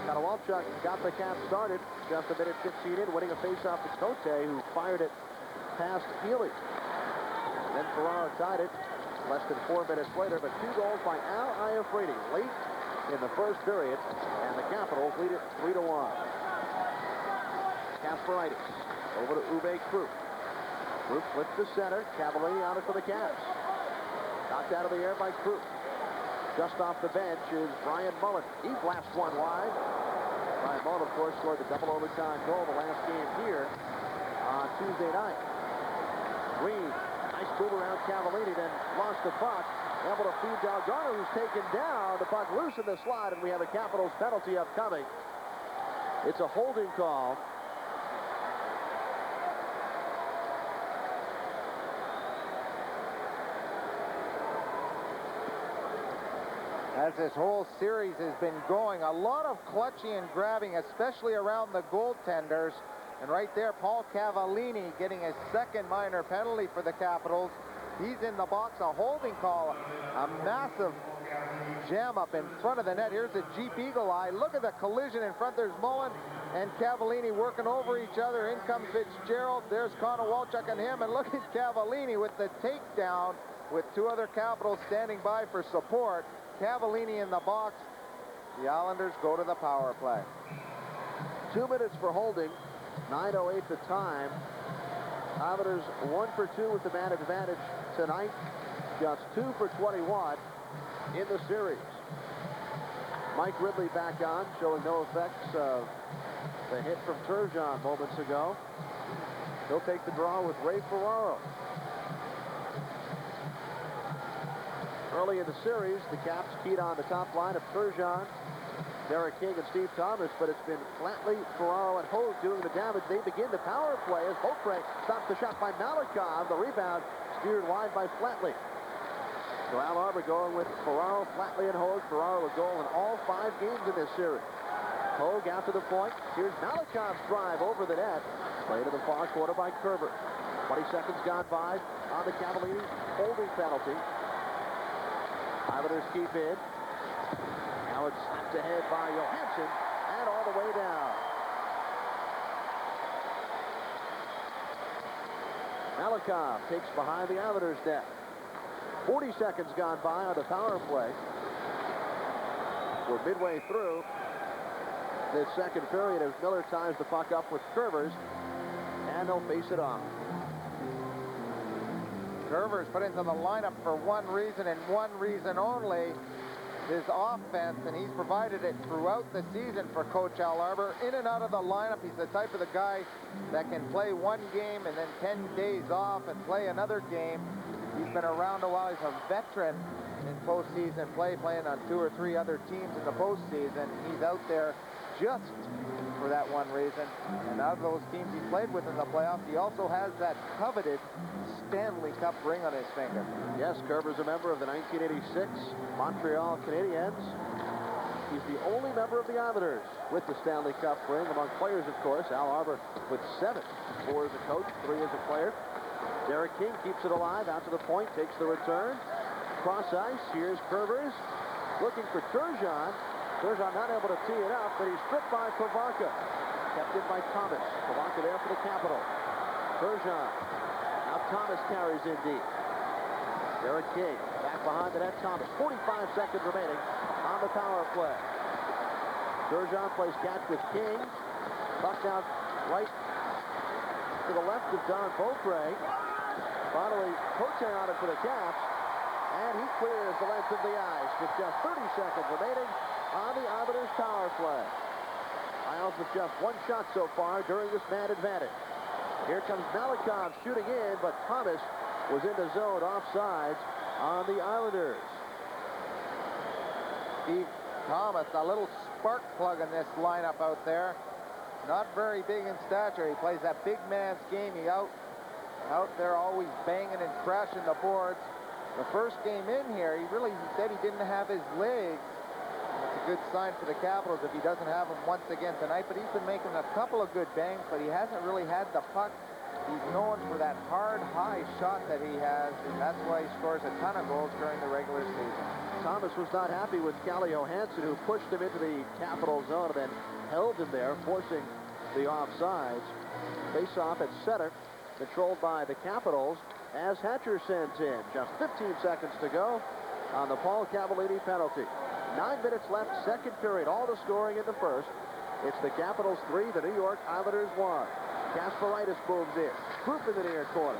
Konowalchuk got the Caps started just a minute 15 in, winning a faceoff to Cote, who fired it past Healy. Then Ferraro tied it less than 4 minutes later, but 2 goals by Al Iafredi late in the first period, and the Capitals lead it 3-1. Kasparaitis over to Uwe Krupp. Krupp flips to center. Cavallini on it for the Caps. Knocked out of the air by Krupp. Just off the bench is Brian Mullen. He blasts one wide. Brian Mullen, of course, scored the double overtime goal the last game here on Tuesday night. Green, nice move around Cavallini, then lost the puck. Able to feed Dalgarno, who's taken down. The puck loose in the slot, and we have a Capitals penalty upcoming. It's a holding call. As this whole series has been going, a lot of clutching and grabbing, especially around the goaltenders. And right there, Paul Cavallini getting his second minor penalty for the Capitals. He's in the box, a holding call, a massive jam up in front of the net. Here's the Jeep Eagle Eye. Look at the collision in front. There's Mullen and Cavallini working over each other. In comes Fitzgerald. There's Connor Walchuk and him. And look at Cavallini with the takedown with 2 other Capitals standing by for support. Cavallini in the box. The Islanders go to the power play. 2 minutes for holding. 9:08 the time. Islanders 1 for 2 with the man advantage tonight. Just 2 for 21 in the series. Mike Ridley back on, showing no effects of the hit from Turgeon moments ago. He'll take the draw with Ray Ferraro. Early in the series, the Caps keyed on the top line of Turgeon, Derek King, and Steve Thomas, but it's been flatly Ferraro and Hogue doing the damage. They begin the power play as Beaupre stops the shot by Malikov. The rebound steered wide by Flatley. So Al Arbour going with Ferraro, Flatley, and Hogue. Ferraro a goal in all 5 games in this series. Hogue out to the point. Here's Malikov's drive over the net. Play to the far corner by Kerber. 20 seconds gone by on the Cavallini holding penalty. Islanders keep in. Now it's slapped ahead by Johansson and all the way down. Malikov takes behind the Islanders' net. 40 seconds gone by on the power play. We're midway through this second period as Miller ties the puck up with Curvers, and they'll face it off. Curvers put into the lineup for one reason and one reason only, his offense, and he's provided it throughout the season for Coach Al Arbour. In and out of the lineup, he's the type of the guy that can play one game and then 10 days off and play another game. He's been around a while. He's a veteran in postseason play, playing on 2 or 3 other teams in the postseason. He's out there just for that one reason. And out of those teams he played with in the playoffs, he also has that coveted Stanley Cup ring on his finger. Yes, Kerber's a member of the 1986 Montreal Canadiens. He's the only member of the Islanders with the Stanley Cup ring. Among players, of course, Al Arbour with 7. 4 as a coach, 3 as a player. Derek King keeps it alive, out to the point, takes the return. Cross ice, here's Kervers. Looking for Turgeon. Turgeon not able to tee it up, but he's stripped by Provorka. Kept in by Thomas. Provorka there for the Capitals. Turgeon. Now Thomas carries in deep. Derek King back behind the net. Thomas. 45 seconds remaining on the power play. Turgeon plays catch with King. Puck down right to the left of Don Beaupre. Finally, Cote on it for the Caps. And he clears the length of the ice with just 30 seconds remaining on the Islanders' power play. Isles with just 1 shot so far during this man advantage. Here comes Malikov shooting in, but Thomas was in the zone offsides on the Islanders. Steve Thomas, a little spark plug in this lineup out there. Not very big in stature. He plays that big man's game. He out there always banging and crashing the boards. The first game in here, he said he didn't have his legs. It's a good sign for the Capitals if he doesn't have them once again tonight, but he's been making a couple of good bangs, but he hasn't really had the puck. He's known for that hard, high shot that he has, and that's why he scores a ton of goals during the regular season. Thomas was not happy with Calle Johansson, who pushed him into the Capital zone and then held him there, forcing the offsides. Face-off at center, controlled by the Capitals. as Hatcher sends in. Just 15 seconds to go on the Paul Cavallini penalty. 9 minutes left, second period. All the scoring in the first. It's the Capitals 3, the New York Islanders 1. Kasparaitis moves in. Group in the near corner.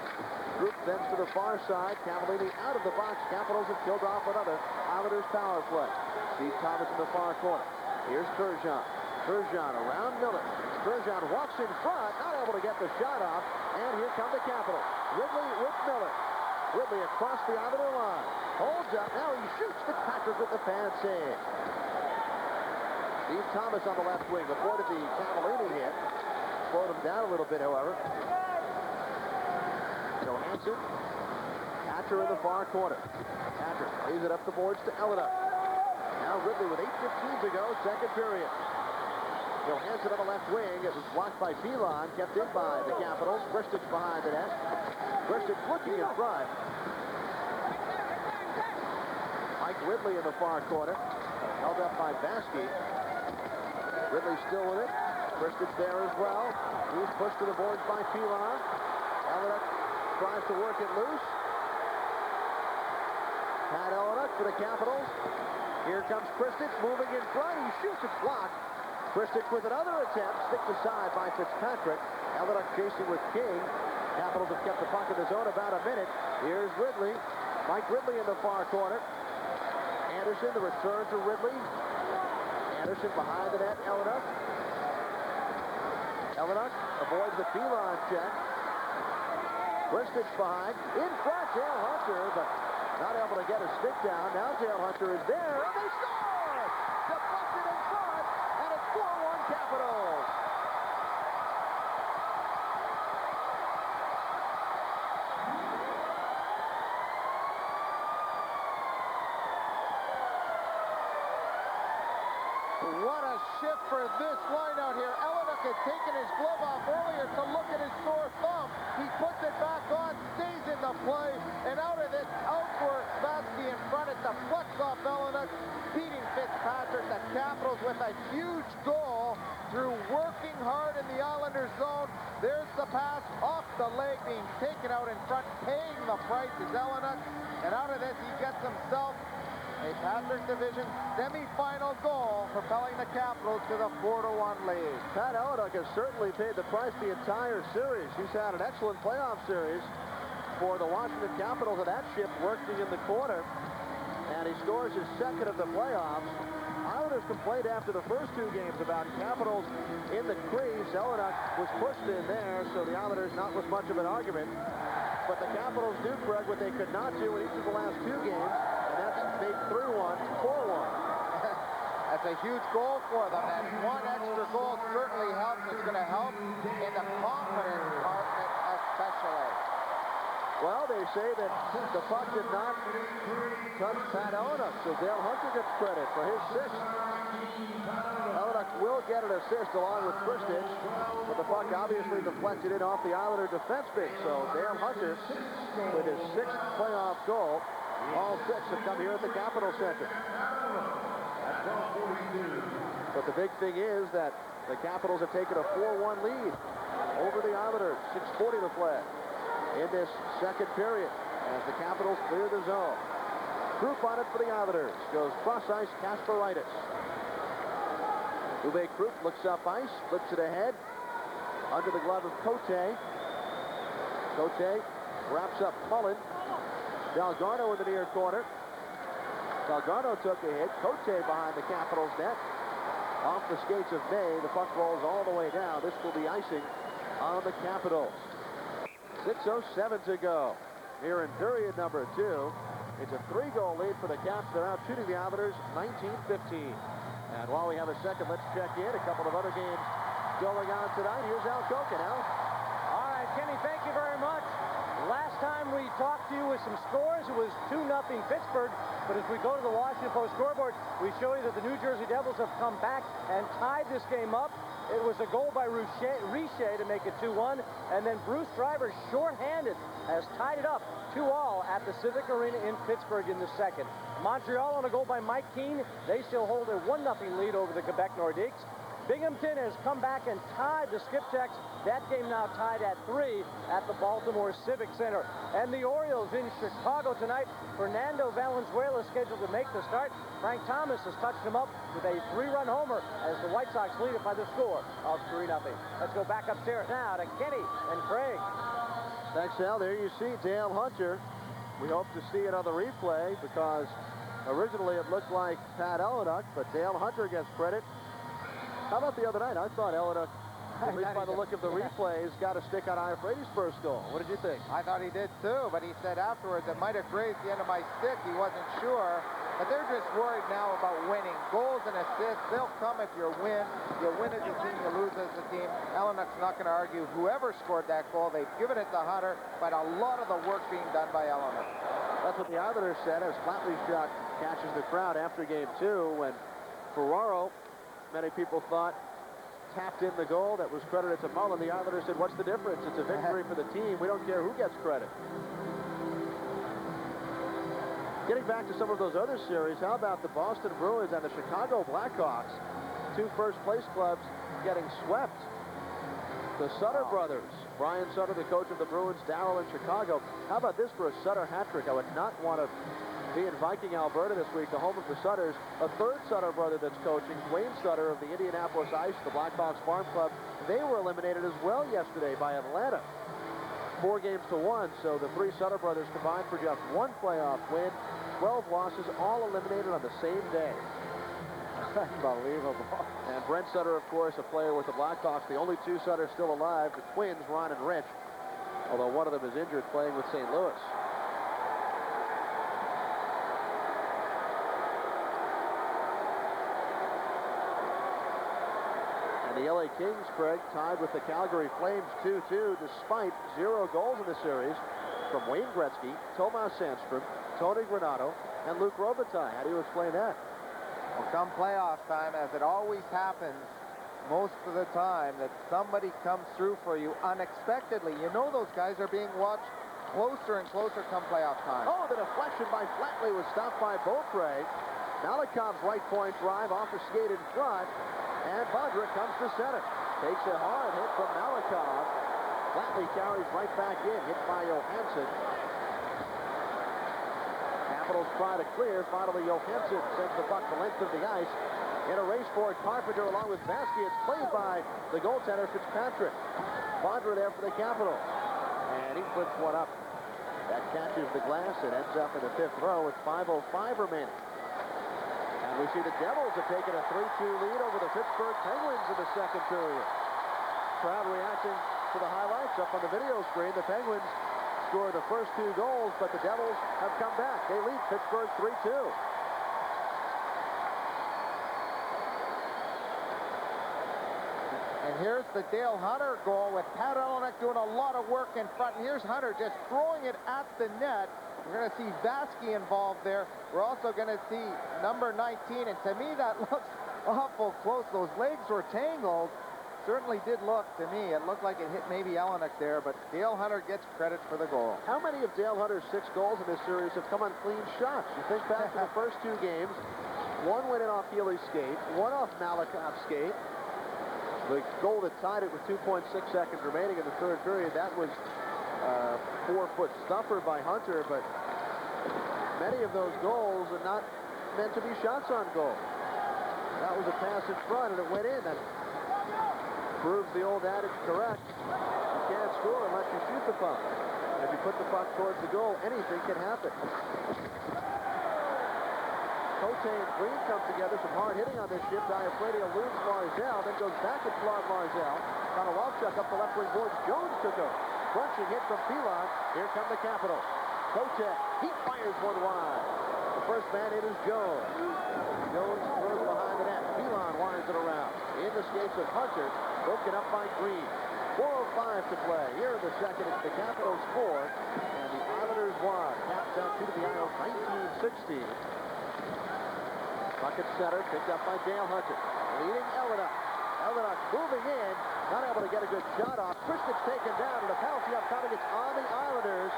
Group then to the far side. Cavallini out of the box. Capitals have killed off another Islanders power play. Steve Thomas in the far corner. Here's Turgeon. Turgeon around Miller. Turgeon walks in front, not able to get the shot off. And here come the Capitals. Ridley with Miller. Ridley across the Islander line. Holds up. Now he shoots. Fitzpatrick with the pad save. Steve Thomas on the left wing avoided the Cavallini hit. Slowed him down a little bit, however. Johansson. Hatcher in the far corner. Hatcher lays it up the boards to Elena. Now Ridley with 8:15 to go, second period. Johansson on the left wing. It was blocked by Pilon, kept in by the Capitals. Bristich behind the net. Bristich looking in front. Mike Ridley in the far corner. Held up by Vasky. Ridley still with it. Bristich there as well. He's pushed to the boards by Pilon. Elena tries to work it loose. Pat Elena for the Capitals. Here comes Kristich moving in front. He shoots, it's blocked. Kristich with another attempt, sticked aside by Fitzpatrick. Elena chasing with King. Capitals have kept the puck in the zone about a minute. Here's Ridley. Mike Ridley in the far corner. Anderson, the return to Ridley. Anderson behind the net, Elena. Elena avoids the Pilon check. Kristich behind. In front, Dale Hunter, but not able to get a stick down. Now Dale Hunter is there, and they score! Deflected in front, and it's 4-1 Capitals. What a shift for this line out here. Elenick had taken his glove off earlier to look at his sore thumb. He puts it back on, stays in the play, and out of this, outworks Vasky in front. It deflects off Elenick, beating Fitzpatrick. The Capitals with a huge goal through working hard in the Islanders zone. There's the pass off the leg, being taken out in front, paying the price is Elenick. And out of this, he gets himself a Patrick Division semifinal goal, propelling the Capitals to the 4-1 lead. Pat Elenick has certainly paid the price the entire series. He's had an excellent playoff series for the Washington Capitals, and that ship working in the corner. And he scores his second of the playoffs. Islanders complained after the first two games about Capitals in the crease. Elenick was pushed in there, so the Islanders not with much of an argument. But the Capitals do, Craig, what they could not do in each of the last two games, and that's made 3-1, 4-1. That's a huge goal for them, and one extra goal certainly helps. It's going to help in the confidence department especially. Well, they say that the puck did not touch Pat Elenick, so Dale Hunter gets credit for his sixth. Elenick will get an assist along with Kristich, but the puck obviously deflected in off the Islander defense bench, so Dale Hunter with his sixth playoff goal. All six have come here at the Capitol Center. But the big thing is that the Capitals have taken a 4-1 lead over the Islanders. 6:40 to play in this second period as the Capitals clear the zone. Group on it for the Islanders. Goes cross ice, Kasparaitis. Uwe Krupp looks up ice, flips it ahead. Under the glove of Cote. Cote wraps up Mullen. Delgarno in the near corner. Delgarno took a hit. Cote behind the Capitals net. Off the skates of May. The puck rolls all the way down. This will be icing on the Capitals. 6:07 to go here in period number 2. It's a 3-goal lead for the Caps. They're out shooting the Islanders 19-15. And while we have a second, let's check in. A couple of other games going on tonight. Here's Al Koken. Al? All right, Kenny, thank you very much. Last time we talked to you with some scores, it was 2-0 Pittsburgh. But as we go to the Washington Post scoreboard, we show you that the New Jersey Devils have come back and tied this game up. It was a goal by Richer to make it 2-1, and then Bruce Driver, shorthanded, has tied it up 2-2 at the Civic Arena in Pittsburgh in the second. Montreal on a goal by Mike Keane. They still hold a 1-0 lead over the Quebec Nordiques. Binghamton has come back and tied the Skipjacks. That game now tied at 3 at the Baltimore Civic Center. And the Orioles in Chicago tonight. Fernando Valenzuela scheduled to make the start. Frank Thomas has touched him up with a 3-run homer as the White Sox lead it by the score of 3-0. Let's go back upstairs now to Kenny and Craig. Thanks, Al. There you see Dale Hunter. We hope to see it on the replay because originally it looked like Pat Ellinuck, but Dale Hunter gets credit. How about the other night? I thought Ellinuck, at least by the look of the replays, got a stick on Iafredi's first goal. What did you think? I thought he did too, but he said afterwards it might have grazed the end of my stick. He wasn't sure. But they're just worried now about winning. Goals and assists, they'll come if you win. You win as a team, you lose as a team. Ellinuck's not going to argue whoever scored that goal. They've given it to Hunter, but a lot of the work being done by Ellinuck. That's what the Islanders said as Flatley's shot catches the crowd after game 2 when Ferraro, many people thought, tapped in the goal that was credited to Mullen. The Islanders said, what's the difference? It's a victory for the team. We don't care who gets credit. Getting back to some of those other series, how about the Boston Bruins and the Chicago Blackhawks? 2 first-place clubs getting swept. The Sutter brothers, Brian Sutter, the coach of the Bruins, Darryl in Chicago. How about this for a Sutter hat trick? I would not want to be in Viking, Alberta this week, the home of the Sutters. A third Sutter brother that's coaching, Wayne Sutter of the Indianapolis Ice, the Blackhawks Farm Club. They were eliminated as well yesterday by Atlanta. 4-1, so the 3 Sutter brothers combined for just 1 playoff win. 12 losses, all eliminated on the same day. Unbelievable. And Brent Sutter, of course, a player with the Blackhawks. The only 2 Sutters still alive, the twins, Ron and Rich. Although one of them is injured playing with St. Louis. And the LA Kings, Craig, tied with the Calgary Flames 2-2 despite 0 goals in the series from Wayne Gretzky, Tomas Sandstrom, Tony Granato, and Luc Robitaille. How do you explain that? Well, come playoff time, as it always happens most of the time, that somebody comes through for you unexpectedly. You know those guys are being watched closer and closer come playoff time. Oh, the deflection by Flatley was stopped by Beaupre. Malakov's right point drive off the skate in front, and Bodrick comes to center. Takes a hard hit from Malikov. Flatley carries right back in, hit by Johansson. Capitals try to clear. Finally, Johansson sends the puck the length of the ice. In a race for it, Carpenter along with Vasky. It's played by the goaltender, Fitzpatrick. Bondra there for the Capitals. And he puts one up. That catches the glass. It ends up in the 5th row with 5:05 remaining. And we see the Devils have taken a 3-2 lead over the Pittsburgh Penguins in the second period. Crowd reacting to the highlights up on the video screen. The Penguins score the first 2 goals, but the Devils have come back. They lead Pittsburgh 3-2. And here's the Dale Hunter goal with Pat Ellinuck doing a lot of work in front. And here's Hunter just throwing it at the net. We're going to see Vasky involved there. We're also going to see number 19. And to me, that looks awful close. Those legs were tangled. Certainly did look to me. It looked like it hit maybe Ellinuck there, but Dale Hunter gets credit for the goal. How many of Dale Hunter's 6 goals in this series have come on clean shots? You think back to the first 2 games. 1 went in off Healy's skate, 1 off Malakov's skate. The goal that tied it with 2.6 seconds remaining in the 3rd period, that was a 4-foot stuffer by Hunter, but many of those goals are not meant to be shots on goal. That was a pass in front, and it went in. That proves the old adage correct. You can't score unless you shoot the puck. And if you put the puck towards the goal, anything can happen. Cote and Green come together, some hard hitting on this shift. Iafredi eludes Barzal, then goes back at Claude Barzal. Konowalchuk up the left wing boards. Jones took a crunching hit from Pilon. Here come the Capitals. Cote, he fires one wide. The first man in is Jones. Jones throws behind the net. Pilon winds it around. In the skates of Hunter, broken up by Green. 4:05 to play. Here in the second, it's the Capitals 4, and the Islanders 1. Caps down 2 to the Isles, 19-16. Puck at center, picked up by Dale Hunter. Leading Ellinuck. Ellinuck moving in, not able to get a good shot off. Kristen's taken down, and a penalty upcoming. It's on the Islanders.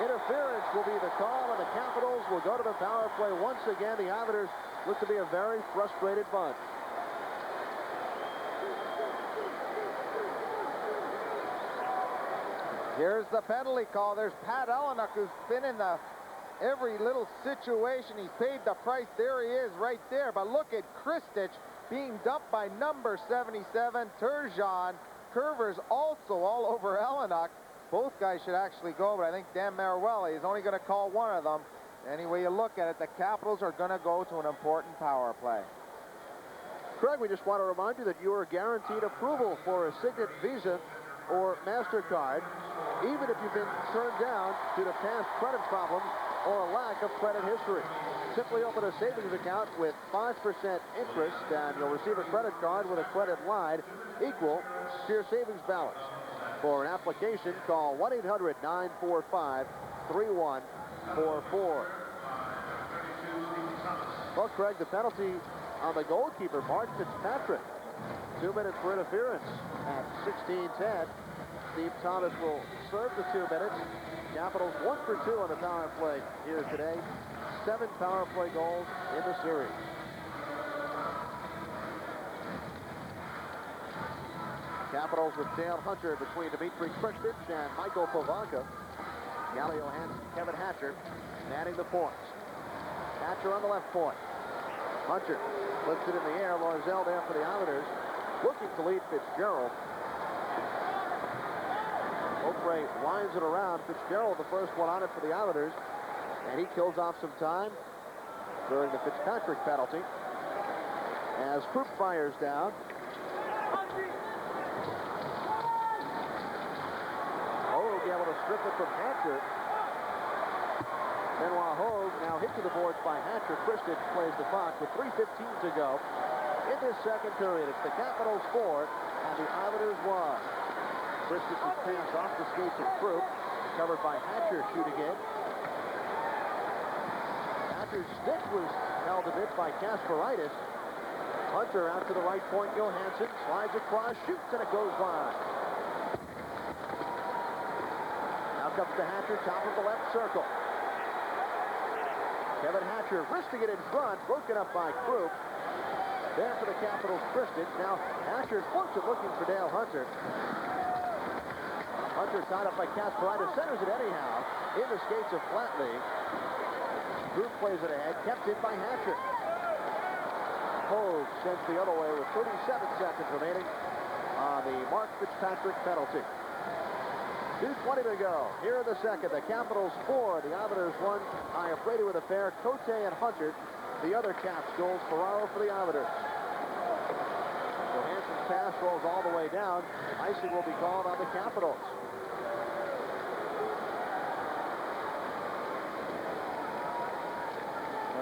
Interference will be the call, and the Capitals will go to the power play once again. The Islanders look to be a very frustrated bunch. Here's the penalty call. There's Pat Ellenuk, who's been in every little situation. He's paid the price. There he is right there. But look at Kristich being dumped by number 77, Turgeon. Curvers also all over Ellenuk. Both guys should actually go, but I think Dan Maruelli is only going to call one of them. Any way you look at it, the Capitals are going to go to an important power play. Craig, we just want to remind you that you are guaranteed approval for a Signet Visa or MasterCard, even if you've been turned down due to past credit problems or a lack of credit history. Simply open a savings account with 5% interest, and you'll receive a credit card with a credit line equal to your savings balance. For an application, call 1-800-945-3144. Well, Craig, the penalty on the goalkeeper, Mark Fitzpatrick. 2 minutes for interference at 16:10. Steve Thomas will serve the 2 minutes. Capitals 1 for 2 on the power play here today. 7 power play goals in the series. Capitals with Dale Hunter between Dmitry Kristich and Michael Povanka. Galli Johansson, Kevin Hatcher manning the points. Hatcher on the left point. Hunter puts it in the air. Loiselle there for the Islanders, looking to lead Fitzgerald. Opre winds it around. Fitzgerald, the first one on it for the Islanders, and he kills off some time during the Fitzpatrick penalty. As Krupp fires down. Hogue able to strip it from Hatcher. Benoit Hogue now hit to the boards by Hatcher. Kristich plays the clock with 3:15 to go in this second period. It's the Capitals 4 and the Islanders 1. Kristich's pass off the skates of Krupp, covered by Hatcher shooting in. Hatcher's stick was held a bit by Kasparaitis. Hunter out to the right point. Johansson slides across, shoots, and it goes wide. Now comes to Hatcher, top of the left circle. Kevin Hatcher wristing it in front, broken up by Krupp. There for the Capitals, Kristich. Now Hatcher flips it, looking for Dale Hunter. Hunter tied up by Kasparaitis, centers it anyhow. In the skates of Flatley. Krupp plays it ahead, kept in by Hatcher. Hogue sends the other way with 37 seconds remaining on the Mark Fitzpatrick penalty. 2:20 to go. Here in the second, the Capitals 4, the Islanders 1. Iafrate with a pair. Cote and Hunter, the other Caps goals. Ferraro for the Islanders. Johansson's pass rolls all the way down. Icing will be called on the Capitals.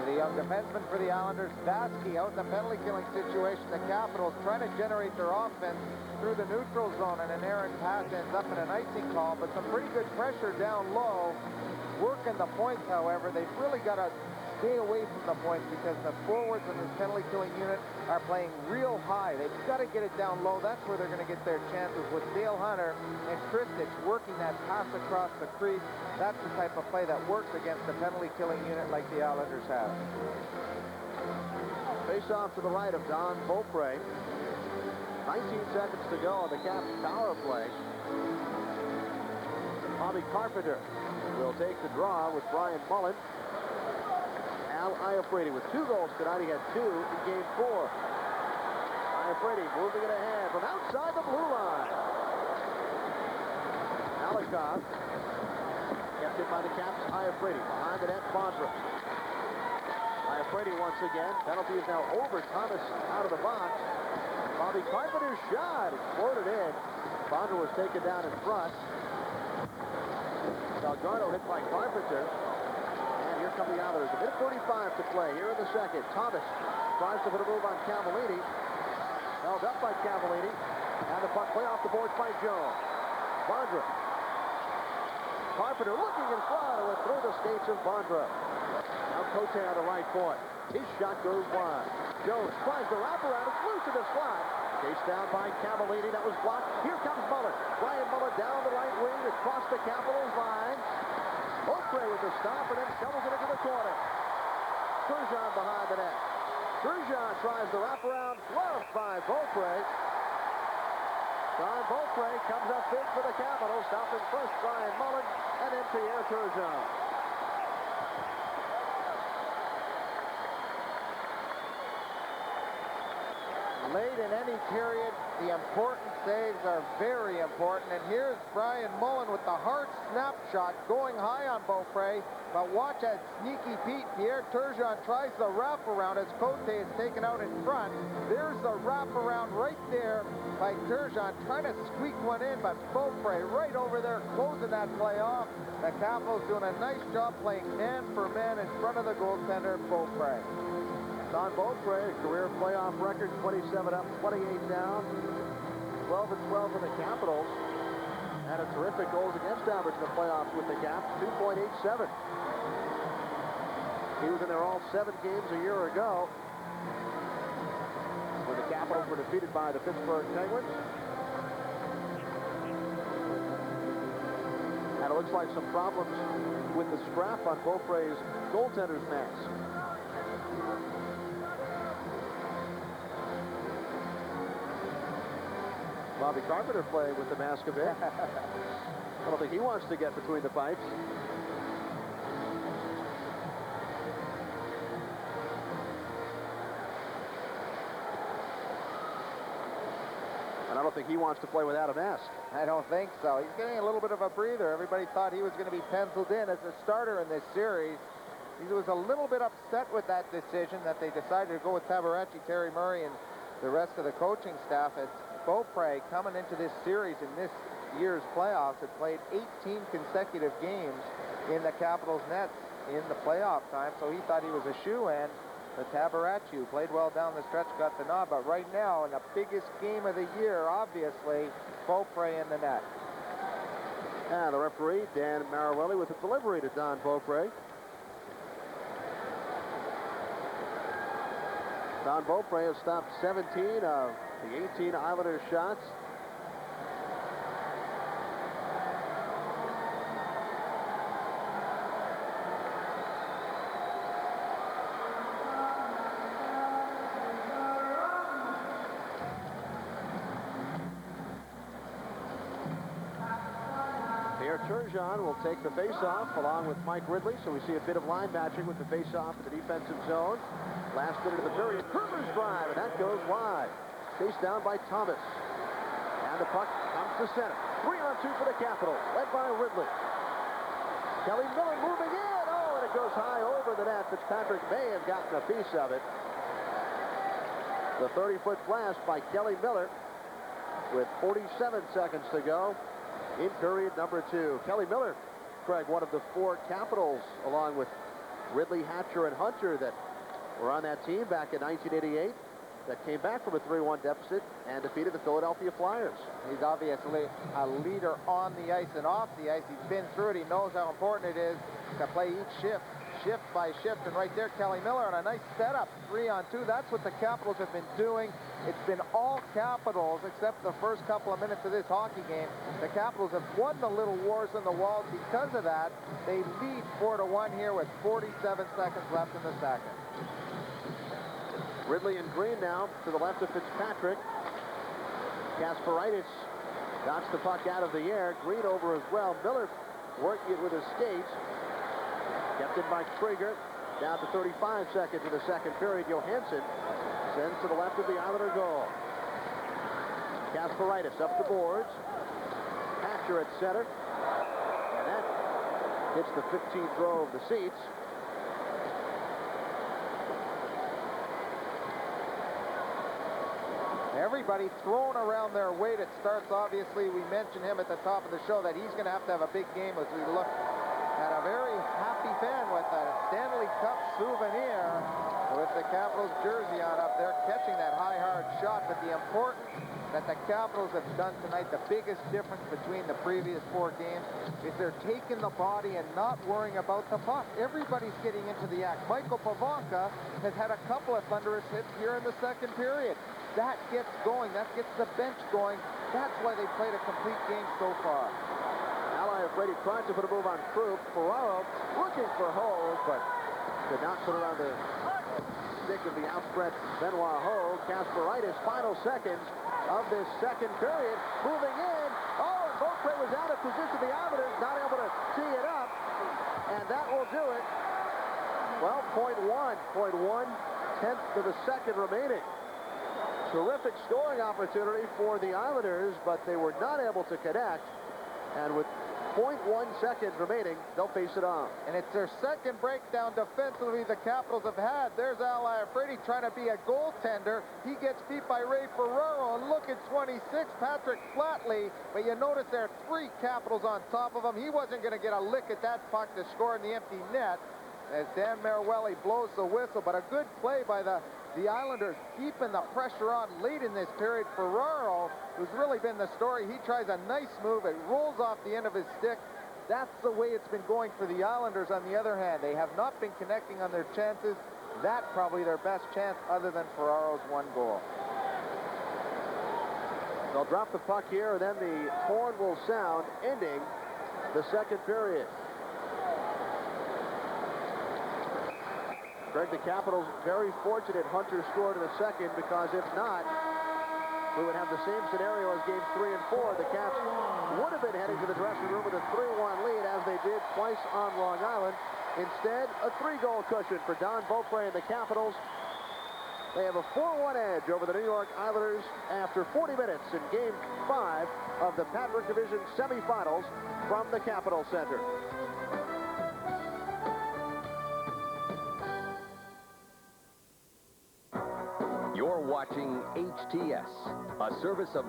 The young defenseman for the Islanders, Dasky, out in the penalty killing situation. The Capitals trying to generate their offense through the neutral zone, and an errant pass ends up in an icing call, but some pretty good pressure down low. Working the points, however, they've really got to stay away from the points because the forwards in this penalty killing unit are playing real high. They've got to get it down low. That's where they're going to get their chances with Dale Hunter and Kristich working that pass across the crease. That's the type of play that works against the penalty killing unit like the Islanders have. Face off to the right of Don Beaupre. 19 seconds to go on the Caps power play. Bobby Carpenter will take the draw with Brian Mullen. Al Iafrate with 2 goals tonight. He had 2 in Game 4. Iafrate moving it ahead from outside the blue line. Alikov kept in by the Caps. Iafrate behind the net. Bondra. Iafrate once again. Penalty is now over. Thomas out of the box. Bobby Carpenter's shot exploded in. Bondra was taken down in front. Delgado hit by Carpenter. And here come the Islanders. A minute 35 to play here in the second. Thomas tries to put a move on Cavallini. Held up by Cavallini. And the puck play off the boards by Jones. Bondra. Carpenter looking in front and went through the skates of Bondra. Now Cote on the right point. His shot goes wide. Jones tries the wraparound. It's loose in the slot. Chased down by Cavallini. That was blocked. Here comes Muller. Brian Muller down the right wing across the Capitals line. Beaupre with the stop and then shovels it into the corner. Turgeon behind the net. Turgeon tries the wraparound. Gloved by Beaupre. Don Beaupre comes up big for the Capitals, stopping first Brian Mullen and then Pierre Turgeon. Late in any period, the important saves are very important. And here's Brian Mullen with the hard snapshot going high on Beaupre. But watch as sneaky Pete Pierre Turgeon tries the wraparound as Cote is taken out in front. There's the wraparound right there by Turgeon trying to squeak one in, but Beaupre right over there closing that play off. The Capitals doing a nice job playing man for man in front of the goaltender, Beaupre. Don Beaupre, career playoff record, 27 up, 28 down, 12-12 for the Capitals. Had a terrific goals against average in the playoffs with the Caps, 2.87. He was in there all 7 games a year ago when the Capitals were defeated by the Pittsburgh Penguins. And it looks like some problems with the strap on Beaupre's goaltender's mask. Bobby Carpenter playing with the mask a bit. I don't think he wants to get between the pipes. And I don't think he wants to play without a mask. I don't think so. He's getting a little bit of a breather. Everybody thought he was going to be penciled in as a starter in this series. He was a little bit upset with that decision that they decided to go with Tabaracci, Terry Murray, and the rest of the coaching staff. As Beaupre, coming into this series in this year's playoffs, had played 18 consecutive games in the Capitals' nets in the playoff time, so he thought he was a shoo-in. But Tabaracci, who played well down the stretch, got the nod. But right now, in the biggest game of the year, obviously, Beaupre in the net. And the referee, Dan Marawelli, with a delivery to Don Beaupre. Don Beaupre has stopped 17 of the 18 Islanders shots. Pierre Turgeon will take the faceoff along with Mike Ridley, so we see a bit of line matching with the faceoff in the defensive zone. Last minute of the period, Kerber's drive, and that goes wide. Chased down by Thomas. And the puck comes to center. 3-on-2 for the Capitals, led by Ridley. Kelly Miller moving in. Oh, and it goes high over the net. Fitzpatrick may have gotten a piece of it. The 30-foot blast by Kelly Miller with 47 seconds to go in period number 2. Kelly Miller, Craig, one of the 4 Capitals, along with Ridley, Hatcher, and Hunter, that were on that team back in 1988, that came back from a 3-1 deficit and defeated the Philadelphia Flyers. He's obviously a leader on the ice and off the ice. He's been through it. He knows how important it is to play each shift by shift. And right there, Kelly Miller on a nice setup, 3-on-2. That's what the Capitals have been doing. It's been all Capitals except the first couple of minutes of this hockey game. The Capitals have won the little wars on the walls. Because of that, they lead 4-1 here with 47 seconds left in the second. Ridley and Green now to the left of Fitzpatrick. Kasparaitis knocks the puck out of the air. Green over as well. Miller working it with his skates. Kept in by Krieger. Down to 35 seconds in the second period. Johansson sends to the left of the Islander goal. Kasparaitis up the boards. Hatcher at center. And that hits the 15th row of the seats. Everybody throwing around their weight. It starts, obviously, we mentioned him at the top of the show, that he's going to have a big game as we look at a very happy fan with a Stanley Cup souvenir with the Capitals jersey on up there, catching that high, hard shot. But the importance that the Capitals have done tonight, the biggest difference between the previous 4 games, is they're taking the body and not worrying about the puck. Everybody's getting into the act. Michael Pavelka has had a couple of thunderous hits here in the second period. That gets going. That gets the bench going. That's why they played a complete game so far. Ally of Brady tried to put a move on Krupp. Ferraro looking for Hogue, but did not put around the stick of the outstretched Benoit Hogue. Kasparaitis, final seconds. of this second period. Moving in. Oh, and Beaupre was out of position. The Islanders not able to tee it up. And that will do it. Well, 0.1 of a second remaining. Terrific scoring opportunity for the Islanders, but they were not able to connect. And with 0.1 seconds remaining, they'll face it off. And it's their second breakdown defensively the Capitals have had. There's Al Iafrate trying to be a goaltender. He gets beat by Ray Ferraro. And look at 26, Patrick Flatley. But you notice there are 3 Capitals on top of him. He wasn't going to get a lick at that puck to score in the empty net as Dan Maruelli blows the whistle. But a good play by the Islanders, keeping the pressure on late in this period. Ferraro, who's really been the story, he tries a nice move. It rolls off the end of his stick. That's the way it's been going for the Islanders. On the other hand, they have not been connecting on their chances. That probably their best chance other than Ferraro's 1 goal. They'll drop the puck here, and then the horn will sound, ending the second period. Greg, the Capitals very fortunate Hunter scored in the second, because if not, we would have the same scenario as games 3 and 4. The Caps would have been heading to the dressing room with a 3-1 lead, as they did twice on Long Island. Instead, a 3-goal cushion for Don Beaupre and the Capitals. They have a 4-1 edge over the New York Islanders after 40 minutes in Game 5 of the Patrick Division semifinals from the Capitol Center. You're watching HTS, a service of